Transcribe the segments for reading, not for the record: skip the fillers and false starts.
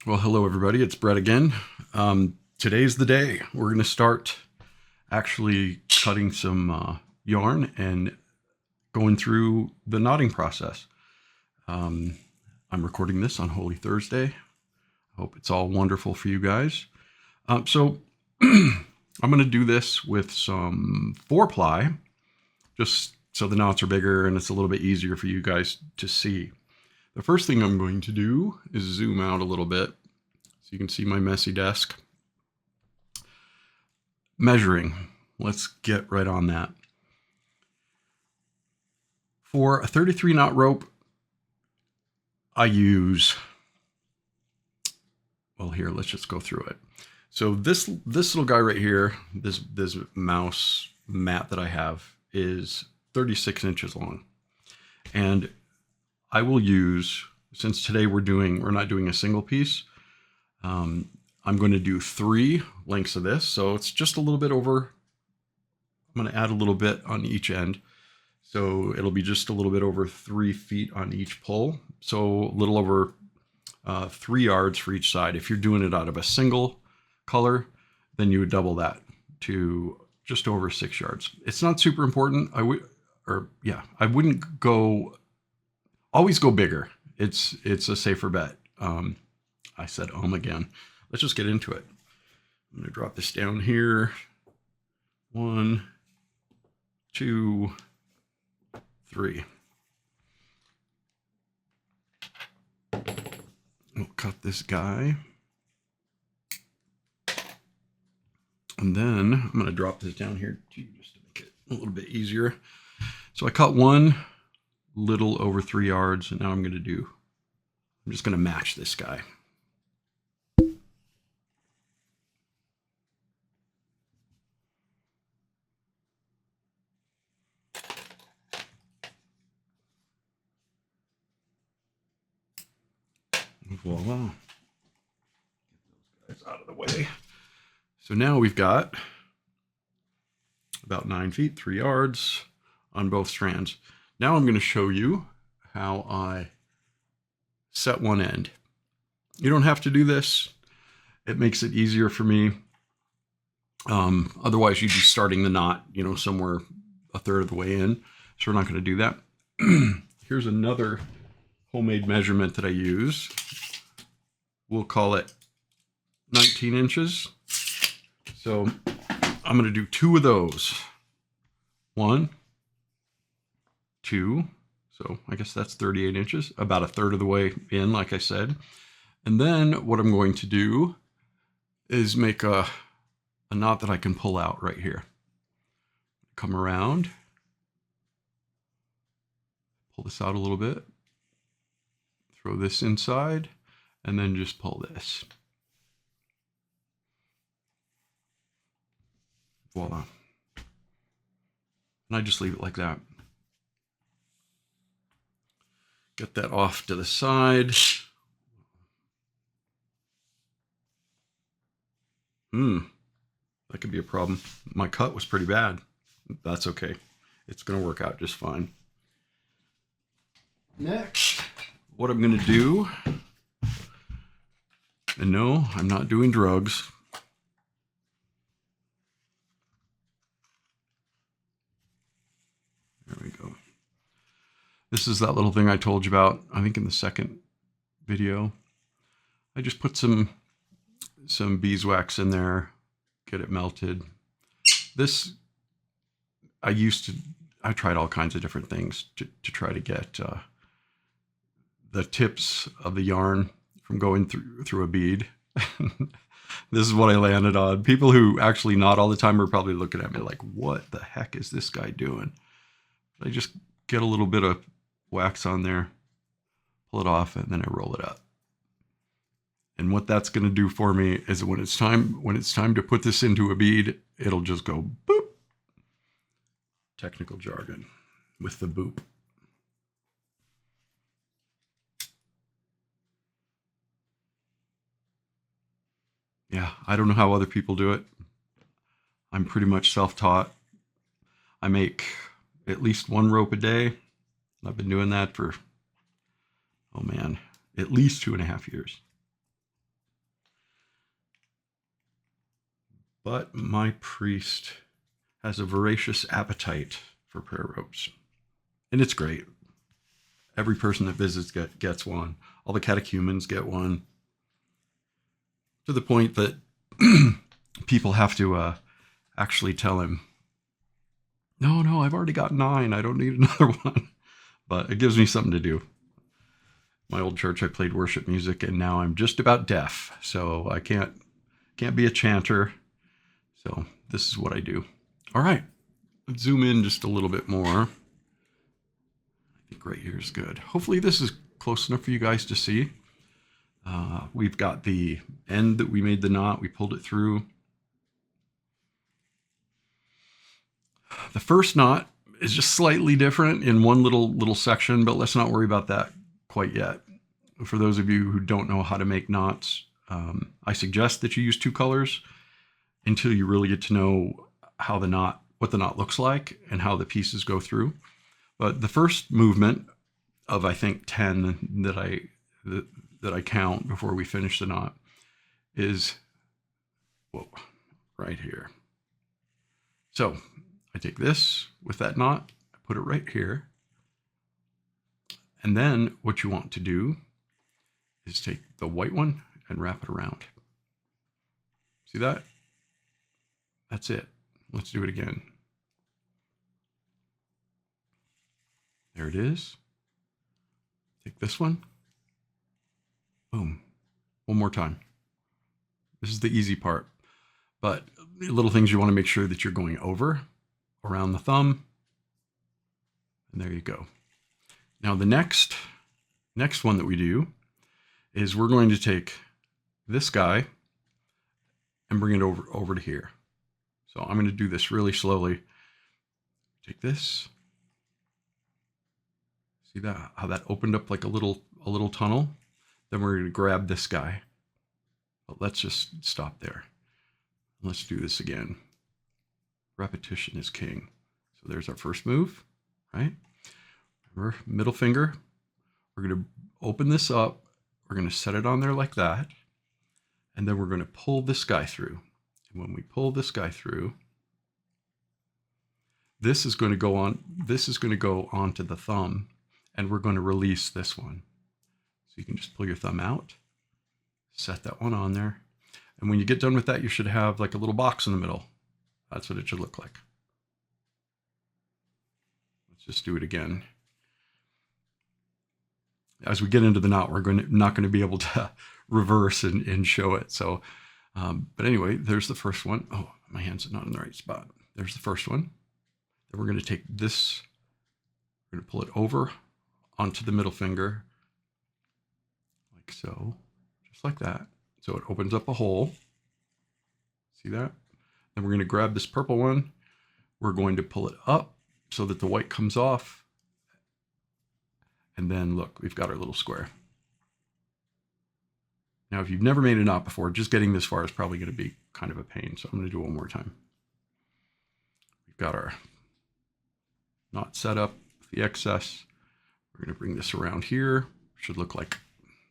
Well, hello everybody, it's Brett again. Today's the day. We're going to start actually cutting some yarn and going through the knotting process. I'm recording this on Holy Thursday. I hope it's all wonderful for you guys. So I'm going to do this with some 4-ply, just so the knots are bigger and it's a little bit easier for you guys to see. The first thing I'm going to do is zoom out a little bit so you can see my messy desk. Measuring. Let's get right on that. For a 33 knot rope, I use, well, here, let's just go through it. So this little guy right here, this mouse mat that I have is 36 inches long. And I will use, since today we're not doing a single piece, I'm going to do 3 lengths of this. So it's just a little bit over, I'm going to add a little bit on each end. So it'll be just a little bit over 3 feet on each pole. So a little over 3 yards for each side. If you're doing it out of a single color, then you would double that to just over 6 yards. It's not super important. I wouldn't always go bigger. It's a safer bet. I said again. Let's just get into it. I'm going to drop this down here. 1, 2, 3. We'll cut this guy. And then I'm going to drop this down here too, just to make it a little bit easier. So I cut one little over 3 yards, and now I'm just going to match this guy. Voila. Get those guys out of the way. So now we've got about 9 feet, 3 yards on both strands. Now I'm going to show you how I set one end. You don't have to do this. It makes it easier for me. Otherwise you'd be starting the knot, somewhere a third of the way in. So we're not going to do that. Here's another homemade measurement that I use. We'll call it 19 inches. So I'm going to do 2 of those. 1, 2. So I guess that's 38 inches, about a third of the way in, like I said. And then what I'm going to do is make a knot that I can pull out right here. Come around, pull this out a little bit, throw this inside, and then just pull this. Voila. And I just leave it like that. Get that off to the side. That could be a problem. My cut was pretty bad. That's okay. It's going to work out just fine. Next, what I'm going to do, and no, I'm not doing drugs. There we go. This is that little thing I told you about, I think in the second video. I just put some beeswax in there, get it melted. This, I tried all kinds of different things to try to get the tips of the yarn from going through a bead. This is what I landed on. People who actually knot all the time are probably looking at me like, what the heck is this guy doing? I just get a little bit of wax on there, pull it off, and then I roll it up. And what that's going to do for me is when it's time to put this into a bead, it'll just go boop. Technical jargon with the boop. Yeah, I don't know how other people do it. I'm pretty much self-taught. I make at least 1 rope a day. I've been doing that for, oh man, at least 2.5 years. But my priest has a voracious appetite for prayer ropes. And it's great. Every person that visits gets one. All the catechumens get one. To the point that people have to actually tell him, no, I've already got 9. I don't need another one. But it gives me something to do. My old church, I played worship music, and now I'm just about deaf. So I can't be a chanter. So this is what I do. All right. Let's zoom in just a little bit more. I think right here is good. Hopefully this is close enough for you guys to see. We've got the end that we made the knot. We pulled it through. The first knot is just slightly different in one little section, but let's not worry about that quite yet. For those of you who don't know how to make knots, I suggest that you use 2 colors until you really get to know how what the knot looks like and how the pieces go through. But the first movement of, I think, 10 that I count before we finish the knot is right here. So I take this with that knot, I put it right here. And then what you want to do is take the white one and wrap it around. See that? That's it. Let's do it again. There it is. Take this one. Boom. One more time. This is the easy part. But the little things you want to make sure that you're going over, around the thumb. And there you go. Now the next one that we do is we're going to take this guy and bring it over to here. So I'm going to do this really slowly. Take this. See that, how that opened up like a little tunnel? Then we're going to grab this guy. But let's just stop there. Let's do this again. Repetition is king. So there's our first move, right? Remember, middle finger. We're going to open this up. We're going to set it on there like that. And then we're going to pull this guy through. And when we pull this guy through, this is going to go onto the thumb, and we're going to release this one. So you can just pull your thumb out, set that one on there. And when you get done with that, you should have like a little box in the middle. That's what it should look like. Let's just do it again. As we get into the knot, we're not going to be able to reverse and show it. So, but anyway, there's the first one. Oh, my hand's not in the right spot. There's the first one. Then we're going to take this, we're going to pull it over onto the middle finger, like so, just like that. So it opens up a hole. See that? Then we're going to grab this purple one. We're going to pull it up so that the white comes off. And then look, we've got our little square. Now, if you've never made a knot before, just getting this far is probably going to be kind of a pain. So I'm going to do it one more time. We've got our knot set up, the excess. We're going to bring this around here. Should look like,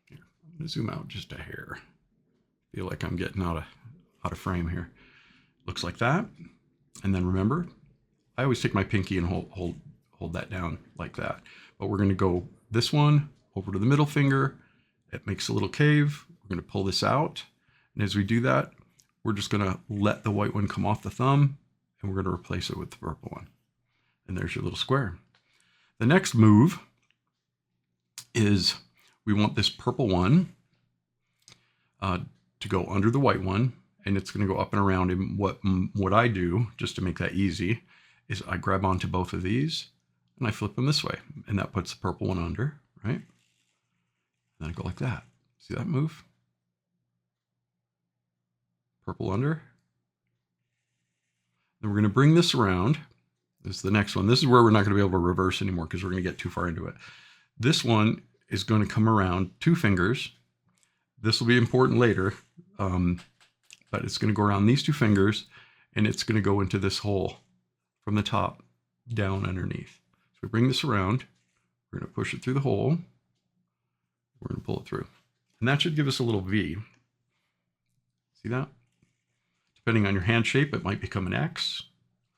here, I'm going to zoom out just a hair. Feel like I'm getting out of frame here. Looks like that. And then remember, I always take my pinky and hold that down like that. But we're going to go this one over to the middle finger. It makes a little cave. We're going to pull this out. And as we do that, we're just going to let the white one come off the thumb, and we're going to replace it with the purple one. And there's your little square. The next move is we want this purple one to go under the white one, and it's going to go up and around. And what I do, just to make that easy, is I grab onto both of these and I flip them this way, and that puts the purple one under, right? And then I go like that. See that move? Purple under. Then we're going to bring this around. This is the next one. This is where we're not going to be able to reverse anymore because we're going to get too far into it. This one is going to come around 2 fingers. This will be important later, but it's going to go around these 2 fingers, and it's going to go into this hole from the top down underneath. So we bring this around. We're going to push it through the hole. We're going to pull it through. And that should give us a little V. See that? To Depending on your hand shape, it might become an X,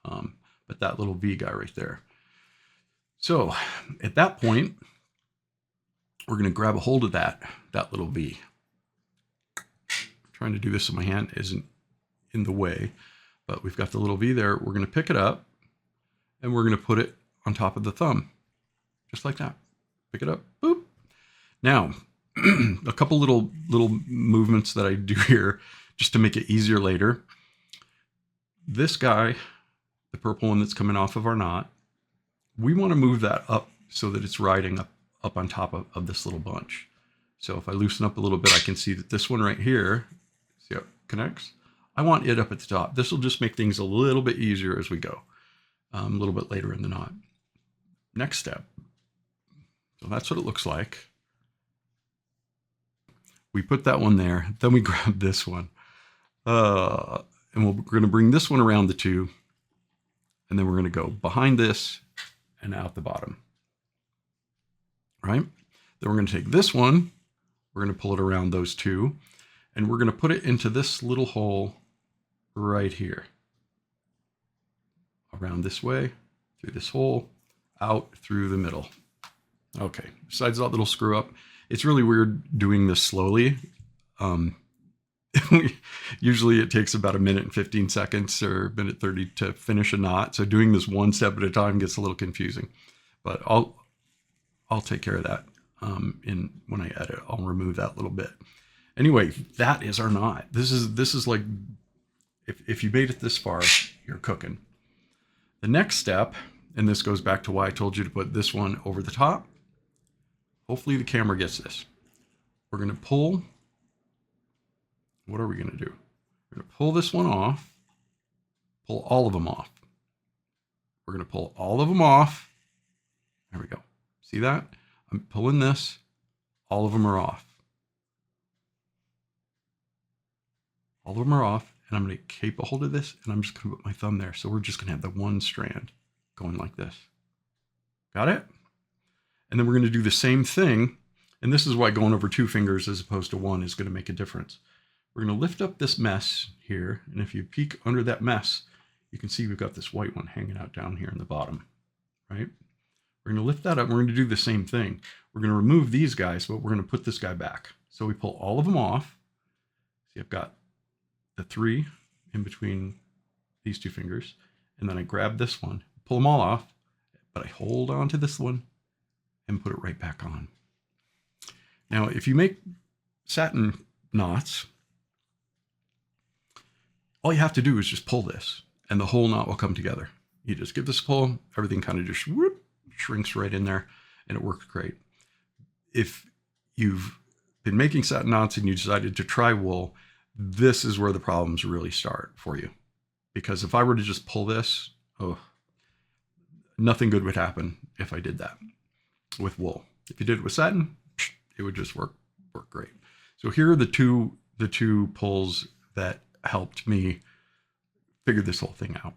but that little V guy right there. So at that point, we're going to grab a hold of that little V. Trying to do this with my hand isn't in the way, but we've got the little V there. We're going to pick it up and we're going to put it on top of the thumb, just like that. Pick it up, boop. Now, a couple little movements that I do here just to make it easier later. This guy, the purple one that's coming off of our knot, we want to move that up so that it's riding up on top of this little bunch. So if I loosen up a little bit, I can see that this one right here, see how it connects? I want it up at the top. This will just make things a little bit easier as we go, a little bit later in the knot. Next step. So that's what it looks like. We put that one there, then we grab this one. And we're going to bring this one around the two, and then we're going to go behind this and out the bottom. Right? Then we're going to take this one, we're going to pull it around those two, and we're going to put it into this little hole right here. Around this way, through this hole, out through the middle. Okay, besides that little screw up, it's really weird doing this slowly. Usually it takes about 1:15 seconds or 1:30 to finish a knot. So doing this one step at a time gets a little confusing, but I'll take care of that when I edit. I'll remove that little bit. Anyway, that is our knot. This is like, if you made it this far, you're cooking. The next step, and this goes back to why I told you to put this one over the top. Hopefully the camera gets this. We're going to pull. What are we going to do? We're going to pull this one off, pull all of them off. We're going to pull all of them off. There we go. See that? I'm pulling this. All of them are off. All of them are off. And I'm going to keep a hold of this, and I'm just going to put my thumb there. So we're just going to have the one strand going like this. Got it? And then we're going to do the same thing. And this is why going over 2 fingers as opposed to 1 is going to make a difference. We're going to lift up this mess here. And if you peek under that mess, you can see we've got this white one hanging out down here in the bottom, right? We're going to lift that up. We're going to do the same thing. We're going to remove these guys, but we're going to put this guy back. So we pull all of them off. See, I've got the 3 in between these 2 fingers. And then I grab this one, pull them all off, but I hold on to this one and put it right back on. Now, if you make satin knots, all you have to do is just pull this and the whole knot will come together. You just give this a pull, everything kind of just whoop, shrinks right in there, and it works great. If you've been making satin knots and you decided to try wool, this is where the problems really start for you. Because if I were to just pull this, nothing good would happen if I did that with wool. If you did it with satin, it would just work great. So here are the two pulls that helped me figure this whole thing out.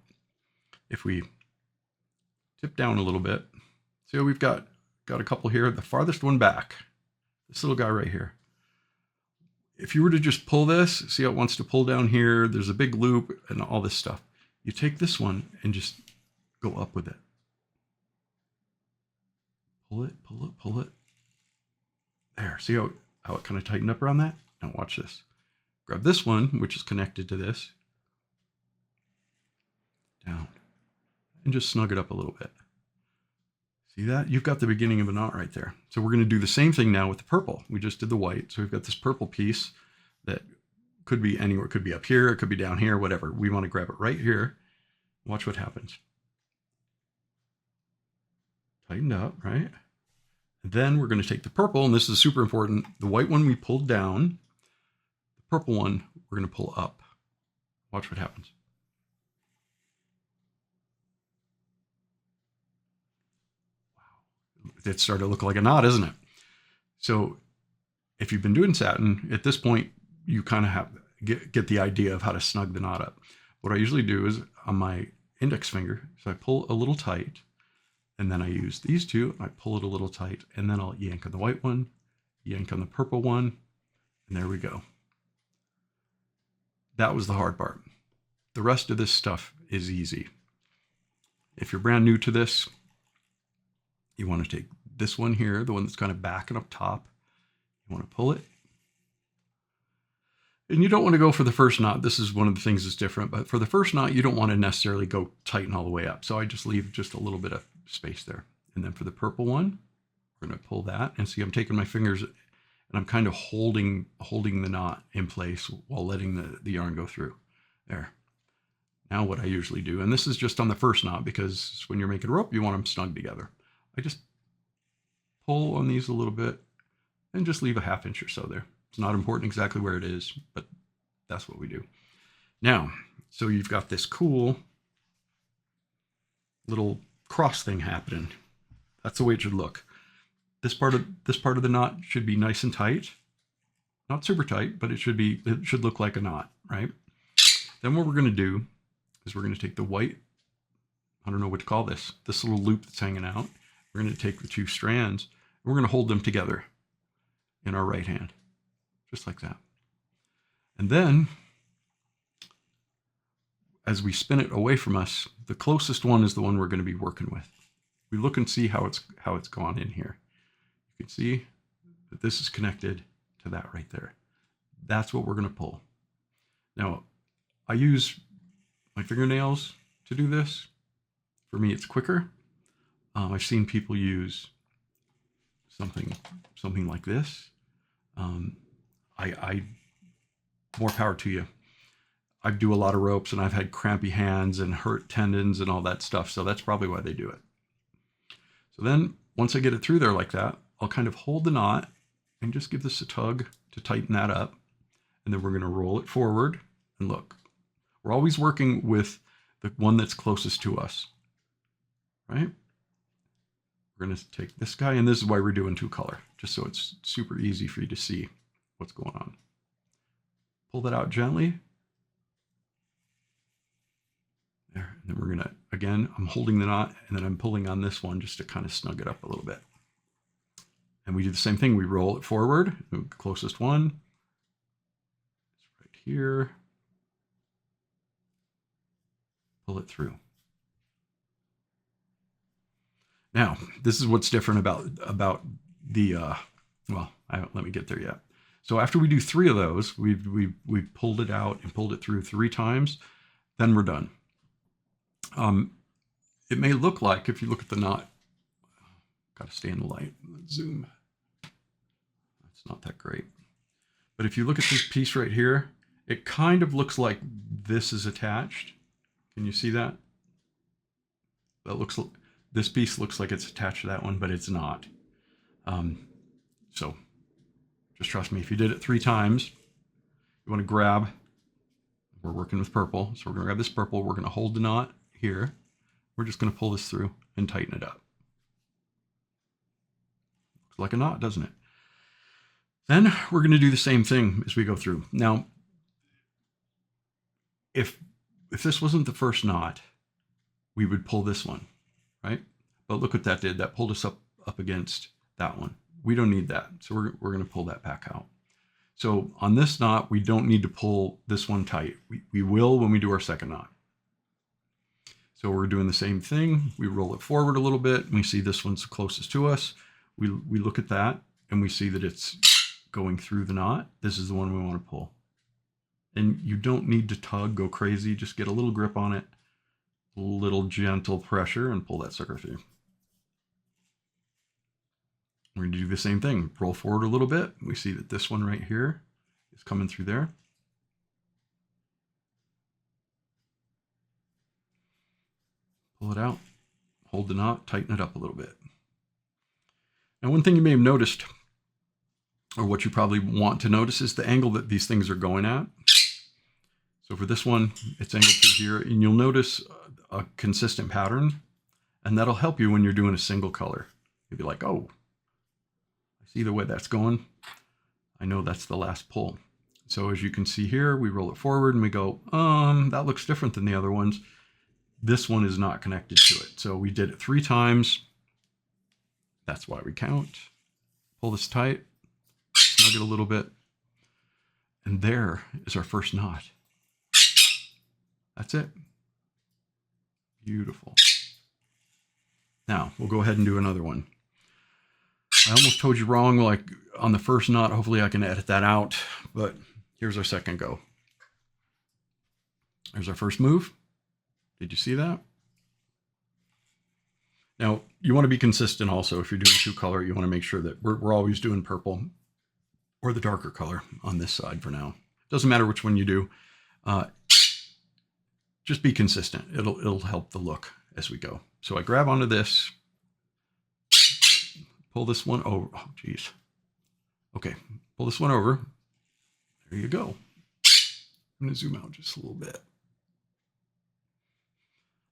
If we tip down a little bit, see how we've got a couple here. The farthest one back, this little guy right here. If you were to just pull this, see how it wants to pull down here, there's a big loop and all this stuff. You take this one and just go up with it. Pull it, pull it, pull it. There, see how it kind of tightened up around that? Now watch this. Grab this one, which is connected to this, down, and just snug it up a little bit. See that? You've got the beginning of a knot right there. So we're going to do the same thing now with the purple. We just did the white. So we've got this purple piece that could be anywhere. It could be up here. It could be down here, whatever. We want to grab it right here. Watch what happens. Tightened up, right? And then we're going to take the purple, and this is super important. The white one we pulled down. The purple one we're going to pull up. Watch what happens. It's starting to look like a knot, isn't it? So if you've been doing satin, at this point, you kind of have get the idea of how to snug the knot up. What I usually do is on my index finger, so I pull a little tight, and then I use these two, I pull it a little tight, and then I'll yank on the white one, yank on the purple one, and there we go. That was the hard part. The rest of this stuff is easy. If you're brand new to this, you want to take this one here, the one that's kind of back and up top. You want to pull it. And you don't want to go for the first knot. This is one of the things that's different. But for the first knot, you don't want to necessarily go tighten all the way up. So I just leave just a little bit of space there. And then for the purple one, we're going to pull that. And see, I'm taking my fingers and I'm kind of holding the knot in place while letting the yarn go through. There. Now what I usually do, and this is just on the first knot, because when you're making rope, you want them snug together. I just pull on these a little bit and just leave a 1/2 inch or so there. It's not important exactly where it is, but that's what we do. Now, so you've got this cool little cross thing happening. That's the way it should look. This part of the knot should be nice and tight. Not super tight, but it should look like a knot, right? Then what we're going to do is we're going to take the white, I don't know what to call this little loop that's hanging out. We're going to take the 2 strands and we're going to hold them together in our right hand, just like that. And then as we spin it away from us, the closest one is the one we're going to be working with. We look and see how it's gone in here. You can see that this is connected to that right there. That's what we're going to pull. Now, I use my fingernails to do this. For me, it's quicker. I've seen people use something like this. More power to you. I do a lot of ropes and I've had crampy hands and hurt tendons and all that stuff. So that's probably why they do it. So then once I get it through there like that, I'll kind of hold the knot and just give this a tug to tighten that up. And then we're going to roll it forward and look. We're always working with the one that's closest to us, right? We're going to take this guy, and this is why we're doing 2 color, just so it's super easy for you to see what's going on. Pull that out gently. There, and then we're going to, again, I'm holding the knot, and then I'm pulling on this one just to kind of snug it up a little bit. And we do the same thing. We roll it forward, the closest one. It's right here. Pull it through. Now, this is what's different about the, well, let me get there yet. So after we do 3 of those, we've pulled it out and pulled it through 3 times, then we're done. It may look like, if you look at the knot, got to stay in the light, let's zoom. That's not that great. But if you look at this piece right here, it kind of looks like this is attached. Can you see that? This piece looks like it's attached to that one, but it's not. So just trust me, if you did it 3 times, you want to grab, we're working with purple, so we're going to grab this purple, we're going to hold the knot here, we're just going to pull this through and tighten it up. Looks like a knot, doesn't it? Then we're going to do the same thing as we go through. Now, if this wasn't the first knot, we would pull this one, right? But look what that did. That pulled us up against that one. We don't need that. So we're going to pull that back out. So on this knot, we don't need to pull this one tight. We will when we do our second knot. So we're doing the same thing. We roll it forward a little bit and we see this one's closest to us. We look at that and we see that it's going through the knot. This is the one we want to pull. And you don't need to tug, go crazy. Just get a little grip on it, a little gentle pressure, and pull that sucker through. We're going to do the same thing. Roll forward a little bit. We see that this one right here is coming through there. Pull it out, hold the knot, tighten it up a little bit. Now, one thing you may have noticed, or what you probably want to notice, is the angle that these things are going at. So for this one, it's angled through here, and you'll notice a consistent pattern, and that'll help you when you're doing a single color. You'll be like, oh, I see the way that's going. I know that's the last pull. So as you can see here, we roll it forward and we go, that looks different than the other ones. This one is not connected to it. So we did it 3 times. That's why we count. Pull this tight, snug it a little bit, and there is our first knot. That's it. Beautiful. Now we'll go ahead and do another one. I almost told you wrong, like on the first knot. Hopefully I can edit that out, but here's our second go. There's our first move. Did you see that? Now you want to be consistent also. If you're doing two color, you want to make sure that we're always doing purple or the darker color on this side for now. Doesn't matter which one you do. Just be consistent. It'll help the look as we go. So I grab onto this, pull this one over. Oh, geez. Okay, pull this one over. There you go. I'm going to zoom out just a little bit.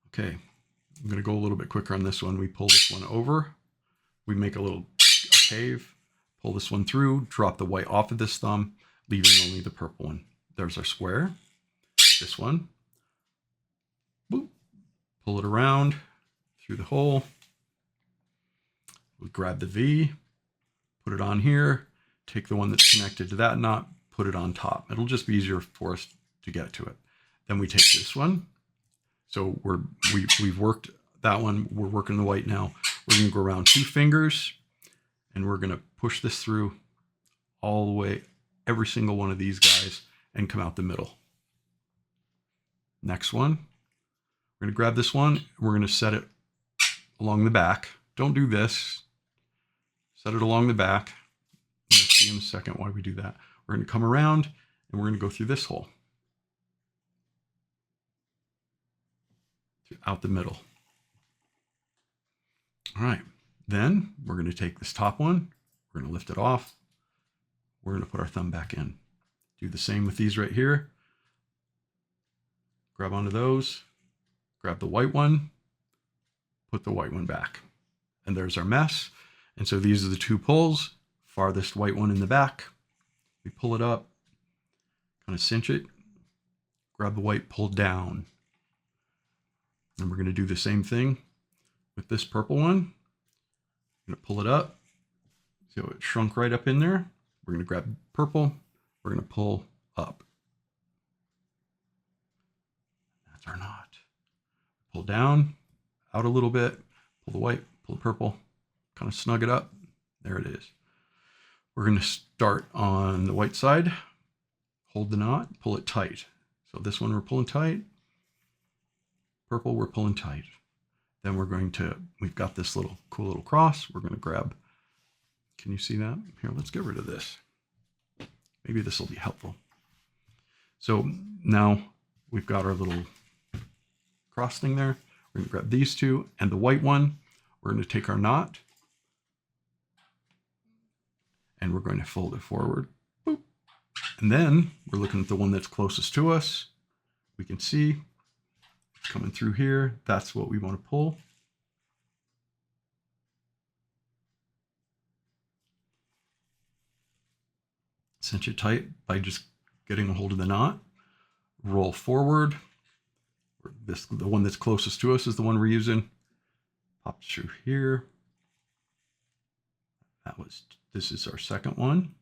Okay, I'm going to go a little bit quicker on this one. We pull this one over. We make a cave. Pull this one through. Drop the white off of this thumb, leaving only the purple one. There's our square. This one. Boop. Pull it around through the hole. We grab the V, put it on here, take the one that's connected to that knot, put it on top. It'll just be easier for us to get to it. Then we take this one. So we've worked that one. We're working the white now. We're going to go around 2 fingers and we're going to push this through all the way, every single one of these guys, and come out the middle. Next one, we're going to grab this one. We're going to set it along the back. Don't do this. Set it along the back. I'm going to see in a second why we do that. We're going to come around and we're going to go through this hole. Out the middle. All right. Then we're going to take this top one. We're going to lift it off. We're going to put our thumb back in. Do the same with these right here. Grab onto those. Grab the white one. Put the white one back. And there's our mess. And so these are the 2 pulls. Farthest white one in the back. We pull it up. Kind of cinch it. Grab the white, pull down. And we're going to do the same thing with this purple one. I'm going to pull it up. See how it shrunk right up in there? We're going to grab purple. We're going to pull up. That's our knot. Pull down, out a little bit, pull the white, pull the purple, kind of snug it up. There it is. We're going to start on the white side, hold the knot, pull it tight. So this one we're pulling tight. Purple, we're pulling tight. Then we've got this cool little cross. We're going to grab, can you see that? Here, let's get rid of this. Maybe this will be helpful. So now we've got our little cross thing there. We're going to grab these 2 and the white one. We're going to take our knot and we're going to fold it forward. Boop. And then we're looking at the one that's closest to us. We can see coming through here. That's what we want to pull. Cinch it tight by just getting a hold of the knot. Roll forward. The one that's closest to us is the one we're using. Pop through here. This is our second one.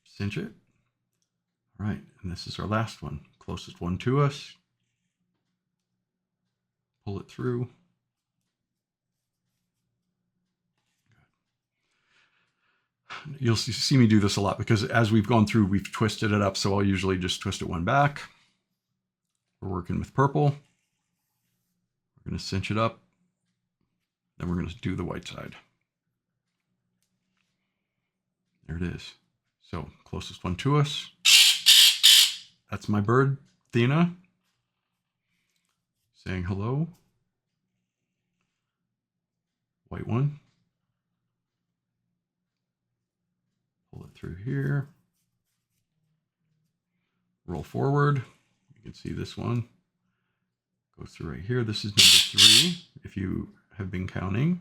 Cinch it. All right, and this is our last one, closest one to us. Pull it through. You'll see me do this a lot because as we've gone through, we've twisted it up. So I'll usually just twist it one back. We're working with purple. We're going to cinch it up. Then we're going to do the white side. There it is. So closest one to us. That's my bird, Thena, saying hello. White one. Pull it through here. Roll forward. You can see this one. Go through right here. This is number 3, if you have been counting.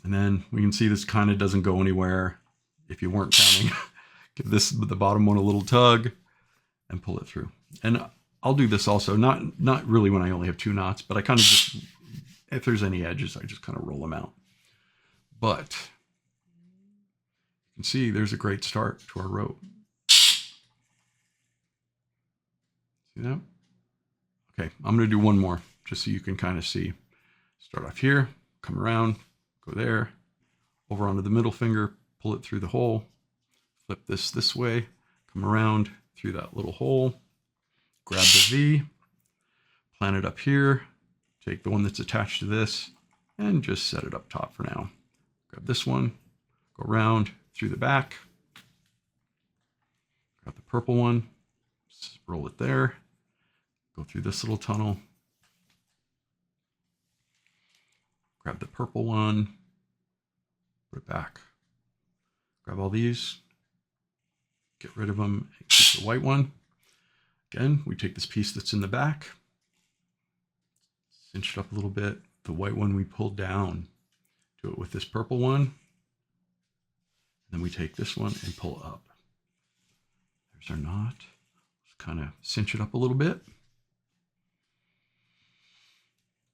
And then we can see this kind of doesn't go anywhere if you weren't counting. Give the bottom one a little tug and pull it through. And I'll do this also, not really when I only have 2 knots, but I kind of just, if there's any edges, I just kind of roll them out. But You can see there's a great start to our rope. See that? Okay, I'm going to do one more just so you can kind of see. Start off here, come around, go there, over onto the middle finger, pull it through the hole, flip this way, come around through that little hole, grab the V, plant it up here, take the one that's attached to this, and just set it up top for now. Grab this one, go around through the back, grab the purple one, roll it there, go through this little tunnel, grab the purple one, put it back. Grab all these, get rid of them, and keep the white one. Again, we take this piece that's in the back, cinch it up a little bit. The white one we pull down, do it with this purple one. Then we take this one and pull up. There's our knot. Just kind of cinch it up a little bit.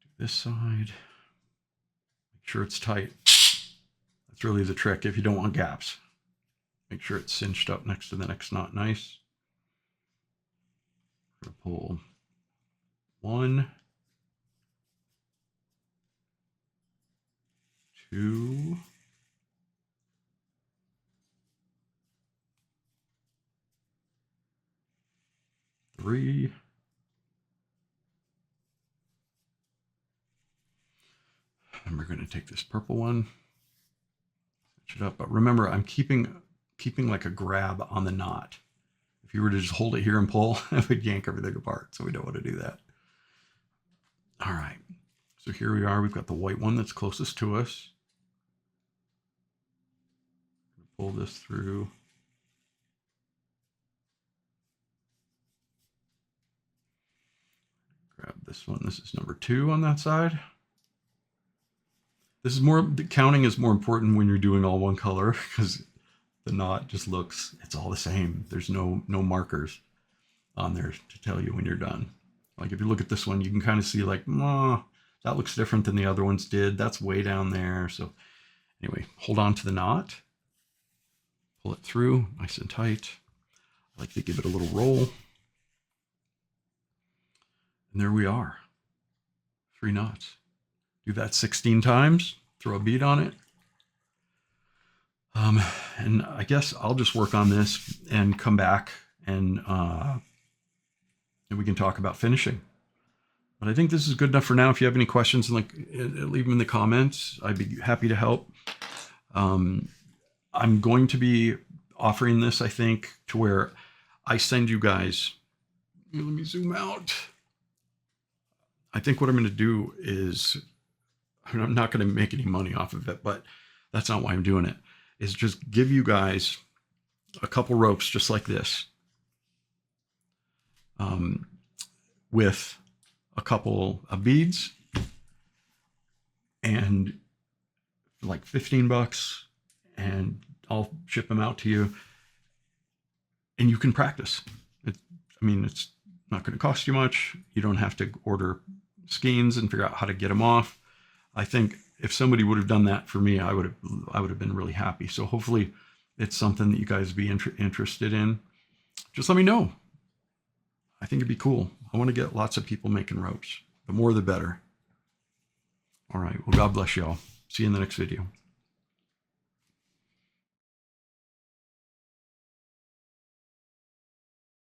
Do this side. Make sure it's tight. That's really the trick if you don't want gaps. Make sure it's cinched up next to the next knot nice. Pull 1, 2, 3, 'and we're going to take this purple one, cinch it up. But remember, I'm keeping like a grab on the knot. If you were to just hold it here and pull, it would yank everything apart. So we don't want to do that. All right. So here we are. We've got the white one that's closest to us. Pull this through. Grab this one. This is number 2 on that side. This is more, the counting is more important when you're doing all one color because the knot just looks, it's all the same. There's no markers on there to tell you when you're done. Like if you look at this one, you can kind of see like, that looks different than the other ones did. That's way down there. So anyway, hold on to the knot, pull it through nice and tight. I like to give it a little roll. And there we are, 3 knots. Do that 16 times, throw a bead on it. And I guess I'll just work on this and come back and we can talk about finishing. But I think this is good enough for now. If you have any questions, leave them in the comments. I'd be happy to help. I'm going to be offering this, I think, to where I send you guys, let me zoom out. I think what I'm going to do is, I'm not going to make any money off of it, but that's not why I'm doing it, is just give you guys a couple ropes just like this, with a couple of beads, and like 15 bucks, and I'll ship them out to you and you can practice. It's not going to cost you much. You don't have to order skeins and figure out how to get them off. I think if somebody would have done that for me, I would have been really happy. So hopefully it's something that you guys be interested in. Just let me know. I think it'd be cool. I want to get lots of people making ropes. The more, the better. All right. Well, God bless y'all. See you in the next video.